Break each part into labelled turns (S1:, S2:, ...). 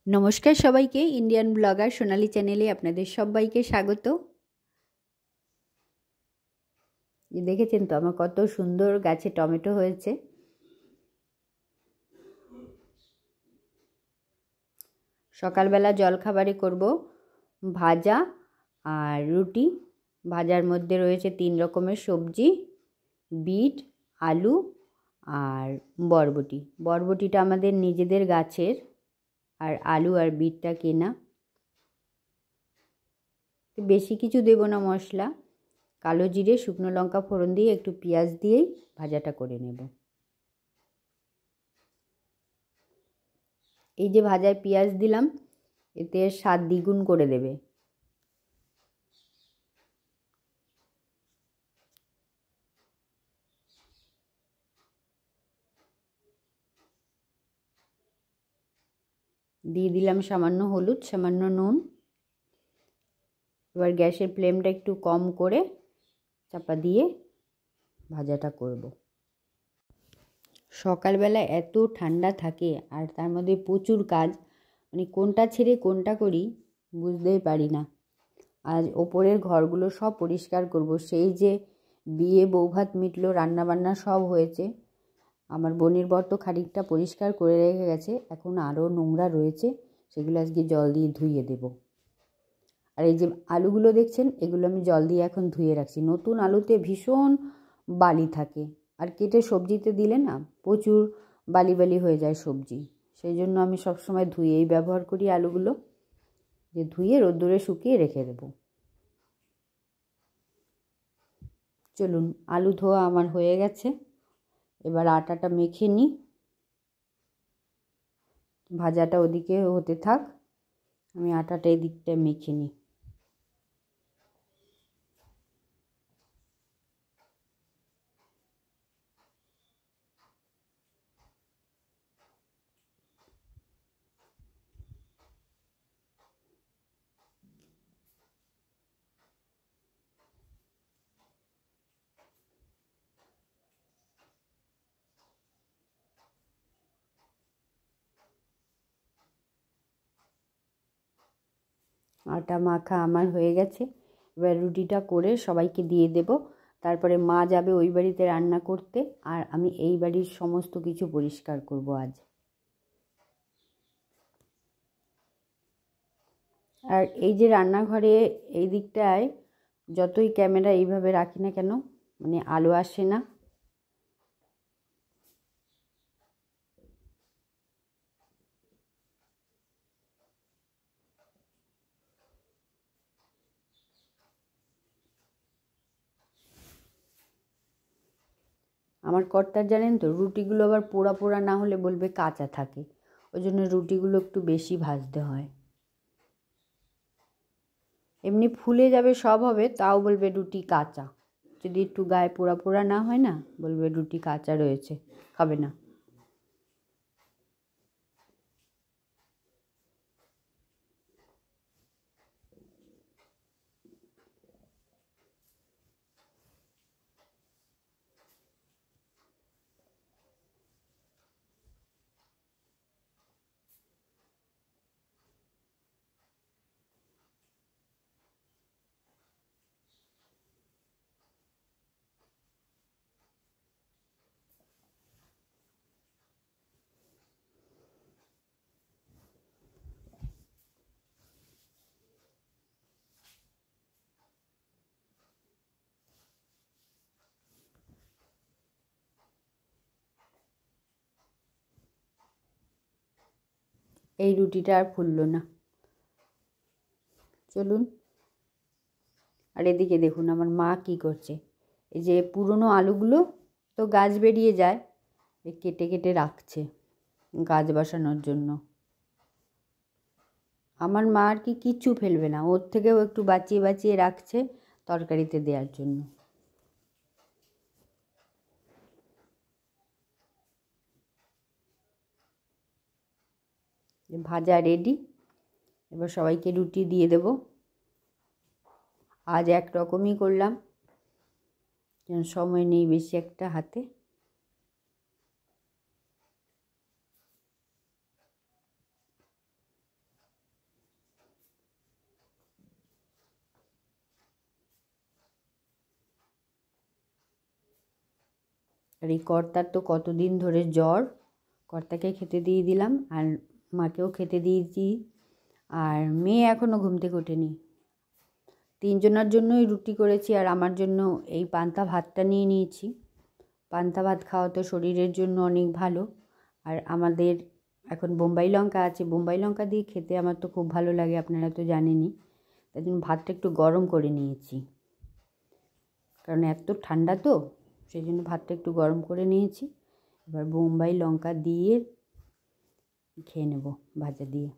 S1: নমস্কার সবাইকে, Indian blogger সোনালী চ্যানেলে আপনাদের সবাইকে স্বাগত। দেখেছেন তো আমার কত সুন্দর গাছে টমেটো হয়েছে। সকালবেলা জলখাবারে করব ভাজা আর রুটি। ভাজার মধ্যে রয়েছে 3 রকমের সবজি, বিট, আলু আর বরবটি। বরবটিটা আমাদের নিজেদের গাছের, আর আলু আর বিটটা কেনা। বেশি কিছু দেব না মশলা, কালো জিরে, শুকনো লঙ্কা ফোড়ন দিয়ে একটু পেঁয়াজ দিয়েই ভাজাটা করে নেব। এই যে ভাজায় পেঁয়াজ দিলাম, এতে স্বাদ দ্বিগুণ করে দেবে। দিয়ে দিলাম সামান্য হলুদ, সামান্য নুন। এবার গ্যাসের ফ্লেমটা একটু কম করে চাপা দিয়ে ভাজাটা করব। সকালবেলা এত ঠান্ডা থাকে আর তার মধ্যে প্রচুর কাজ, মানে কোনটা ছেড়ে কোনটা করি বুঝতেই পারি না। আজ ওপরের ঘরগুলো সব পরিষ্কার করব। সেই যে বিয়ে বৌভাত মিটলো, রান্নাবান্না সব হয়েছে। আমার বোনের বর তো খানিকটা পরিষ্কার করে রেখে গেছে, এখন আরও নোংরা রয়েছে, সেগুলো আজকে জল দিয়ে ধুয়ে দেব। আর এই যে আলুগুলো দেখছেন, এগুলো আমি জল দিয়ে এখন ধুয়ে রাখছি। নতুন আলুতে ভীষণ বালি থাকে, আর কেটে সবজিতে দিলে না প্রচুর বালি বালি হয়ে যায় সবজি। সেই জন্য আমি সবসময় ধুয়েই ব্যবহার করি আলুগুলো, যে ধুয়ে রোদ্দুরে শুকিয়ে রেখে দেব। চলুন, আলু ধোয়া আমার হয়ে গেছে, এবার আটাটা মেখে নিই। ভাজাটা ওদিকে হতে থাক, আমি আটাটা এদিকটা মেখে নিই। আটা মাখা আমার হয়ে গেছে, এবার রুটিটা করে সবাইকে দিয়ে দেব। তারপরে মা যাবে ওই বাড়িতে রান্না করতে, আর আমি এই বাড়ির সমস্ত কিছু পরিষ্কার করব আজ। আর এই যে রান্নাঘরে এই দিকটায় যতই ক্যামেরা এইভাবে রাখি না কেন, মানে আলো আসে না। আমার কর্তার জানেন তো, রুটিগুলো আবার পোড়া পোড়া না হলে বলবে কাঁচা থাকে, ওই জন্য রুটিগুলো একটু বেশি ভাজতে হয়। এমনি ফুলে যাবে, সব হবে, তাও বলবে রুটি কাঁচা। যদি একটু গায়ে পোড়া পোড়া না হয় না, বলবে রুটি কাঁচা রয়েছে, খাবে না। এই রুটিটা আর ফুললো না। চলুন, আর এদিকে দেখুন আমার মা কি করছে। এই যে পুরনো আলুগুলো তো গাছ বেরিয়ে যায়, কেটে কেটে রাখছে গাছ বসানোর জন্য। আমার মা আর কি কিচ্ছু ফেলবে না, ওর থেকেও একটু বাঁচিয়ে বাঁচিয়ে রাখছে তরকারিতে দেওয়ার জন্য। ভাজা রেডি, এবার সবাইকে রুটি দিয়ে দেব। আজ এক রকমই করলাম, যেন সময় নেই বেশি একটা হাতে। আর এই কর্তার তো কতদিন ধরে জ্বর, কর্তাকে খেতে দিয়ে দিলাম আর মাকেও খেতে দিয়েছি। আর মেয়ে এখনও ঘুম থেকে ওঠেনি। 3 জনের জন্যই রুটি করেছি আর আমার জন্য এই পান্তা ভাতটা নিয়ে নিয়েছি। পান্তা ভাত খাওয়া তো শরীরের জন্য অনেক ভালো। আর আমাদের এখন বোম্বাই লঙ্কা আছে, বোম্বাই লঙ্কা দিয়ে খেতে আমার তো খুব ভালো লাগে, আপনারা তো জানেনই। তাই জন্য ভাতটা একটু গরম করে নিয়েছি, কারণ এত ঠান্ডা তো, সেই জন্য ভাতটা একটু গরম করে নিয়েছি। এবার বোম্বাই লঙ্কা দিয়ে খেয়ে নেব ভাজা দিয়ে।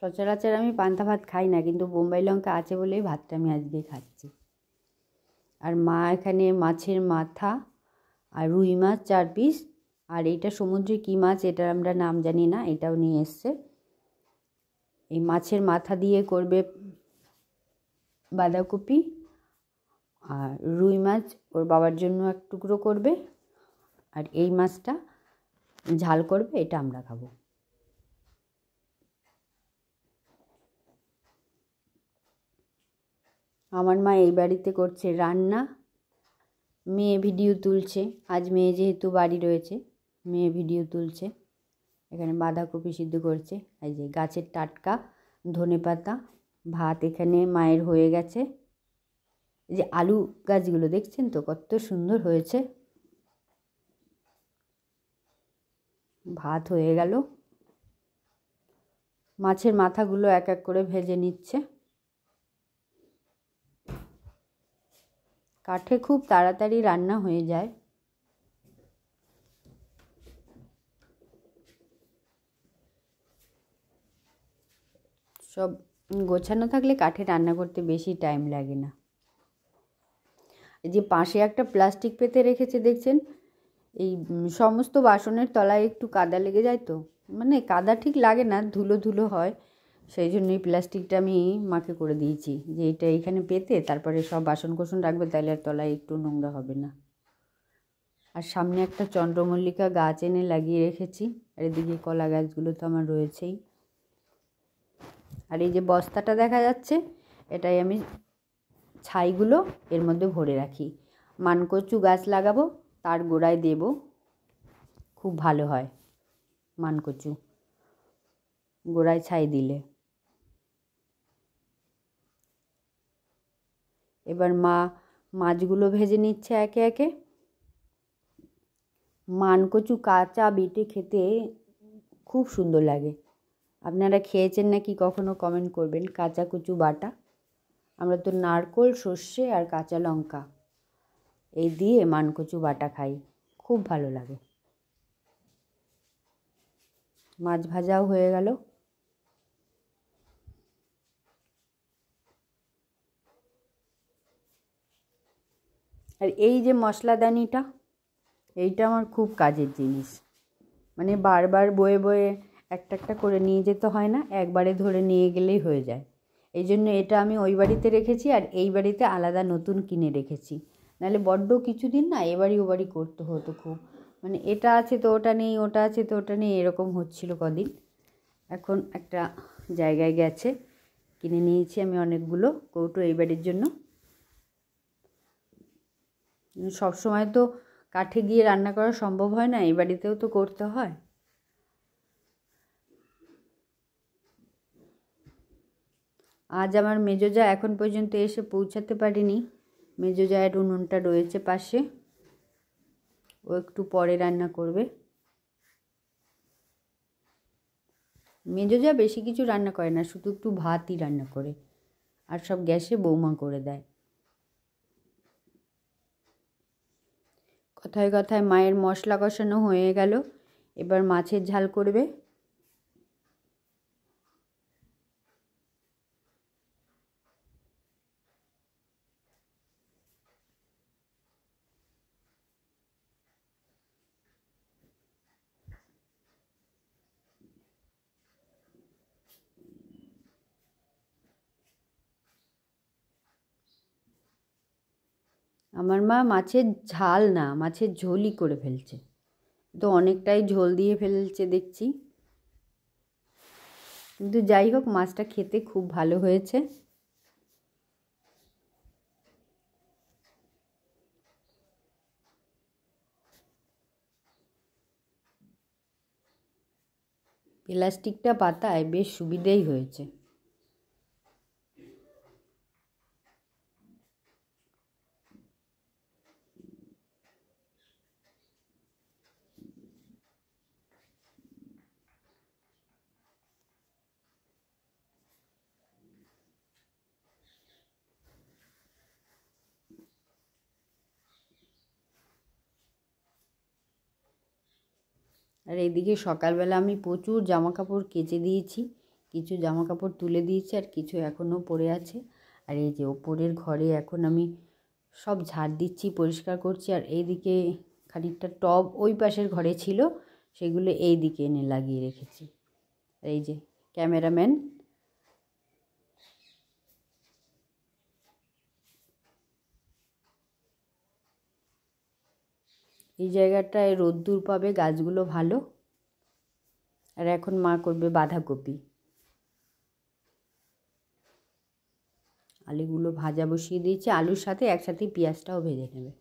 S1: সচরাচর আমি পান্তা ভাত খাই না, কিন্তু বোম্বাই লঙ্কা আছে বলেই ভাতটা আমি আজকে খাচ্ছি। আর মা এখানে মাছের মাথা আর রুই মাছ 4 পিস, আর এইটা সমুদ্রে কী মাছ এটার আমরা নাম জানি না, এটাও নিয়ে এসছে। এই মাছের মাথা দিয়ে করবে বাঁধাকপি, আর রুই মাছ ওর বাবার জন্য এক টুকরো করবে, আর এই মাছটা ঝাল করবে, এটা আমরা খাবো। আমার মা এই বাড়িতে করছে রান্না, মেয়ে ভিডিও তুলছে। আজ মেয়ে যেহেতু বাড়ি রয়েছে, মেয়ে ভিডিও তুলছে। এখানে বাঁধাকপি সিদ্ধ করছে, এই যে গাছের টাটকা ধনেপাতা। ভাত এখানে মায়ের হয়ে গেছে। এই যে আলু গাছগুলো দেখছেন তো কত সুন্দর হয়েছে। ভাত হয়ে গেল, মাছের মাথাগুলো এক এক করে ভেজে নিচ্ছে। কাঠে খুব তাড়াতাড়ি রান্না হয়ে যায়। সব গোছানো থাকলে কাঠে রান্না করতে বেশি টাইম লাগে না। এই যে পাশে একটা প্লাস্টিক পেতে রেখেছে দেখছেন, এই সমস্ত বাসনের তলায় একটু কাদা লেগে যায় তো, মানে কাদা ঠিক লাগে না, ধুলো ধুলো হয়। সেই জন্য এই প্লাস্টিকটা আমি মাকে করে দিয়েছি যে এটা এইখানে পেতে তারপরে সব বাসন কোসন রাখবে, তাহলে আর তলায় একটু নোংরা হবে না। আর সামনে একটা চন্দ্রমল্লিকা গাছ এনে লাগিয়ে রেখেছি, আর এদিকে কলা গাছগুলো তো আমার রয়েছেই। আর এই যে বস্তাটা দেখা যাচ্ছে, এটাই আমি ছাইগুলো এর মধ্যে ভরে রাখি। মানকচু গাছ লাগাবো, তার গোড়ায় দেব, খুব ভালো হয় মানকচু গোড়ায় ছাই দিলে। এবার মা মাছগুলো ভেজে নিচ্ছে একে একে। মানকচু কাঁচা বেটে খেতে খুব সুন্দর লাগে। আপনারা খেয়েছেন নাকি কখনো কমেন্ট করবেন। কাঁচা কচু বাটা, আমরা তো নারকোল, সর্ষে আর কাঁচা লঙ্কা এই দিয়ে মানকচু বাটা খাই, খুব ভালো লাগে। মাছ ভাজাও হয়ে গেল। আর এই যে মশলাদানিটা, এইটা আমার খুব কাজের জিনিস। মানে বারবার বয়ে বয়ে একটা একটা করে নিয়ে যেতে হয় না, একবারে ধরে নিয়ে গেলেই হয়ে যায়। এই জন্য এটা আমি ওই বাড়িতে রেখেছি, আর এই বাড়িতে আলাদা নতুন কিনে রেখেছি। নাহলে বড্ড কিছুদিন না এবারই ওবারই করতে হতো খুব, মানে এটা আছে তো ওটা নেই, ওটা আছে তো ওটা নেই, এরকম হচ্ছিল কদিন। এখন একটা জায়গায় গেছে, কিনে নিয়েছি আমি অনেকগুলো কৌটো এই বাড়ির জন্য। সব সময় তো কাঠে গিয়ে রান্না করা সম্ভব হয় না, এই বাড়িতেও তো করতে হয়। আজ আমার মেজোজা এখন পর্যন্ত এসে পৌঁছাতে পারেনি। মেজোজায়ের উনুনটা রয়েছে পাশে, ও একটু পরে রান্না করবে। মেজোজা বেশি কিছু রান্না করে না, শুধু একটু ভাতই রান্না করে, আর সব গ্যাসে বৌমা করে দেয়। কথায় কথায় মায়ের মশলা কষানো হয়ে গেল, এবার মাছের ঝাল করবে। আমার মা মাছের ঝাল না, মাছের ঝোলই করে ফেলছে। তো অনেকটাই ঝোল দিয়ে ফেলছে দেখছি, কিন্তু যাই হোক মাছটা খেতে খুব ভালো হয়েছে। প্লাস্টিকটা পাতায় বেশ সুবিধেই হয়েছে। আর এইদিকে সকালবেলা আমি প্রচুর জামা কাপড় কেচে দিয়েছি, কিছু জামা কাপড় তুলে দিয়েছি আর কিছু এখনও পড়ে আছে। আর এই যে ওপরের ঘরে এখন আমি সব ঝাড় দিচ্ছি, পরিষ্কার করছি। আর এইদিকে খানিকটা টব ওই পাশের ঘরে ছিল, সেগুলো এই দিকে এনে লাগিয়ে রেখেছি। আর এই যে ক্যামেরাম্যান এই জায়গাটায় রোদ্দুর পাবে, গাছগুলো ভালো। আর এখন মা করবে বাঁধাকপি। আলুগুলো ভাজা বসিয়ে দিয়েছি, আলুর সাথে একসাথে পেঁয়াজটাও ভেজে নেবে।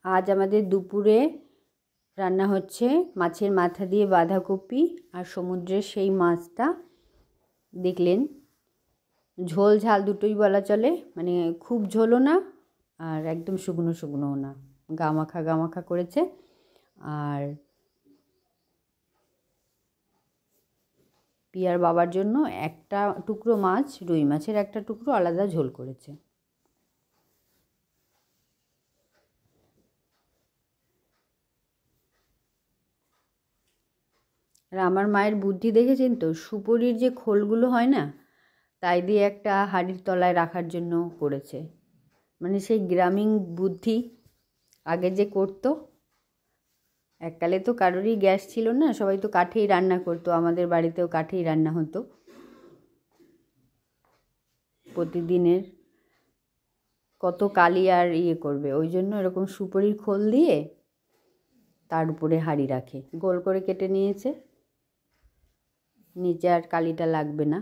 S1: আজ আমাদের দুপুরে রান্না হচ্ছে মাছের মাথা দিয়ে বাঁধাকপি আর সমুদ্রের সেই মাছটা। দেখলেন, ঝোল ঝাল দুটোই বলা চলে, মানে খুব ঝোলও না আর একদম শুকনো শুকনোও না, গামাখা গামাখা করেছে। আর পিয়ার বাবার জন্য একটা টুকরো মাছ, রুই মাছের একটা টুকরো আলাদা ঝোল করেছে। আর আমার মায়ের বুদ্ধি দেখেছেন তো, সুপুরির যে খোলগুলো হয় না, তাই দিয়ে একটা হাঁড়ির তলায় রাখার জন্য করেছে। মানে সেই গ্রামীণ বুদ্ধি, আগে যে করতো। এককালে তো কারোরই গ্যাস ছিল না, সবাই তো কাঠেই রান্না করতো, আমাদের বাড়িতেও কাঠেই রান্না হতো। প্রতিদিনের কত কালি আর করবে, ওই জন্য এরকম সুপুরির খোল দিয়ে তার উপরে হাঁড়ি রাখে, গোল করে কেটে নিয়েছে, নিচে আর কালিটা লাগবে না।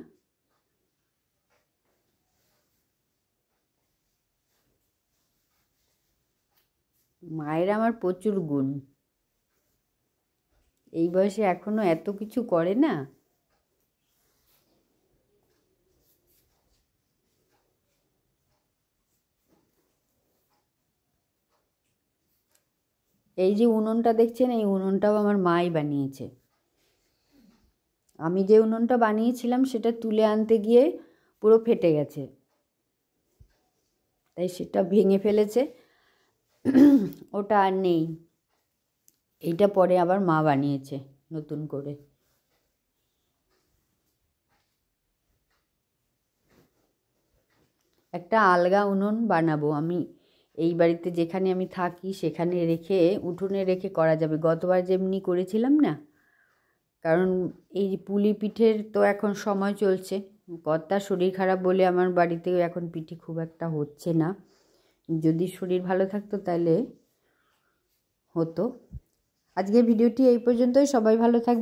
S1: মায়ের আমার প্রচুর গুণ, এই বয়সে এখনো এত কিছু করে না। এই যে উনুনটা দেখছেন, এই উনুনটাও আমার মাই বানিয়েছে। আমি যে উনুনটা বানিয়েছিলাম সেটা তুলে আনতে গিয়ে পুরো ফেটে গেছে, তাই সেটা ভেঙে ফেলেছে, ওটা আর নেই। এইটা পরে আবার মা বানিয়েছে নতুন করে। একটা আলগা উনুন বানাবো আমি, এই বাড়িতে যেখানে আমি থাকি সেখানে রেখে, উঠোনে রেখে করা যাবে, গতবার যেমনি করেছিলাম না। কারণ এই পুলি পিঠের তো এখন সময় চলছে, কর্তার শরীর খারাপ বলে আমার বাড়িতেও এখন পিঠে খুব একটা হচ্ছে না। যদি শরীর ভালো থাকতো তাহলে হতো। আজকের ভিডিওটি এই পর্যন্তই, সবাই ভালো থাকবে।